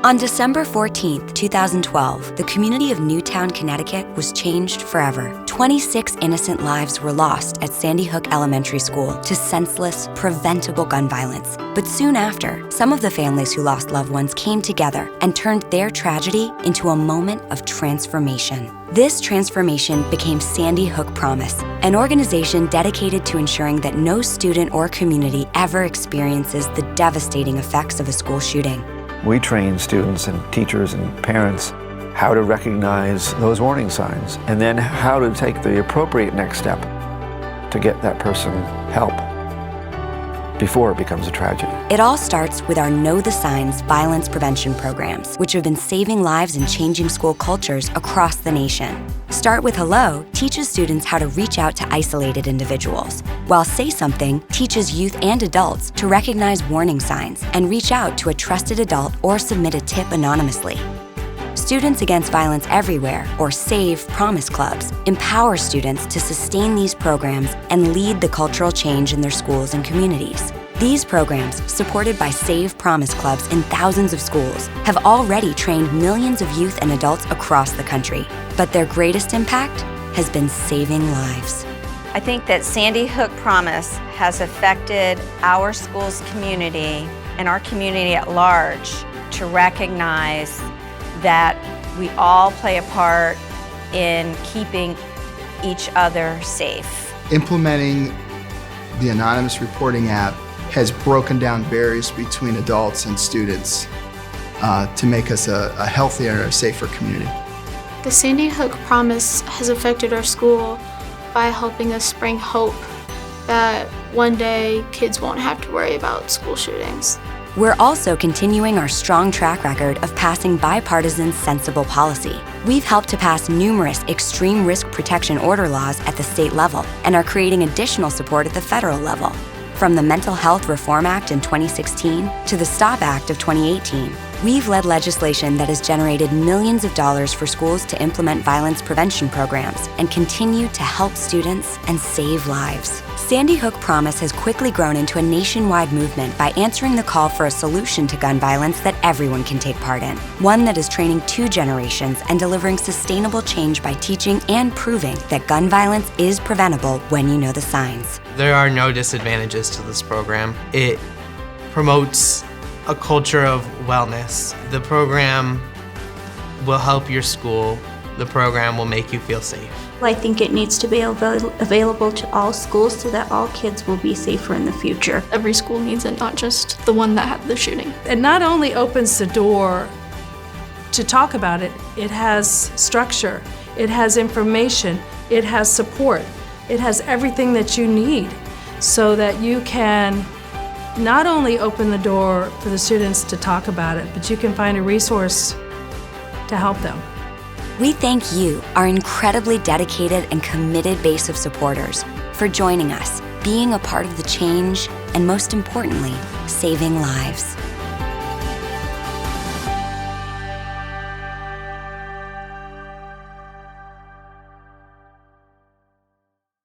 On December 14, 2012, the community of Newtown, Connecticut was changed forever. 26 innocent lives were lost at Sandy Hook Elementary School to senseless, preventable gun violence. But soon after, some of the families who lost loved ones came together and turned their tragedy into a moment of transformation. This transformation became Sandy Hook Promise, an organization dedicated to ensuring that no student or community ever experiences the devastating effects of a school shooting. We train students and teachers and parents how to recognize those warning signs and then how to take the appropriate next step to get that person help before it becomes a tragedy. It all starts with our Know the Signs violence prevention programs, which have been saving lives and changing school cultures across the nation. Start with Hello teaches students how to reach out to isolated individuals, while Say Something teaches youth and adults to recognize warning signs and reach out to a trusted adult or submit a tip anonymously. Students Against Violence Everywhere, or SAVE Promise Clubs, empower students to sustain these programs and lead the cultural change in their schools and communities. These programs, supported by SAVE Promise Clubs in thousands of schools, have already trained millions of youth and adults across the country. But their greatest impact has been saving lives. I think that Sandy Hook Promise has affected our school's community and our community at large to recognize that we all play a part in keeping each other safe. Implementing the anonymous reporting app has broken down barriers between adults and students to make us a healthier and a safer community. The Sandy Hook Promise has affected our school by helping us bring hope that one day kids won't have to worry about school shootings. We're also continuing our strong track record of passing bipartisan, sensible policy. We've helped to pass numerous extreme risk protection order laws at the state level and are creating additional support at the federal level. From the Mental Health Reform Act in 2016 to the STOP Act of 2018, we've led legislation that has generated millions of dollars for schools to implement violence prevention programs and continue to help students and save lives. Sandy Hook Promise has quickly grown into a nationwide movement by answering the call for a solution to gun violence that everyone can take part in. One that is training 2 generations and delivering sustainable change by teaching and proving that gun violence is preventable when you know the signs. There are no disadvantages to this program. It promotes a culture of wellness. The program will help your school. The program will make you feel safe. I think it needs to be available to all schools so that all kids will be safer in the future. Every school needs it, not just the one that had the shooting. It not only opens the door to talk about it, it has structure, it has information, it has support, it has everything that you need so that you can not only open the door for the students to talk about it, but you can find a resource to help them. We thank you, our incredibly dedicated and committed base of supporters, for joining us, being a part of the change, and most importantly, saving lives.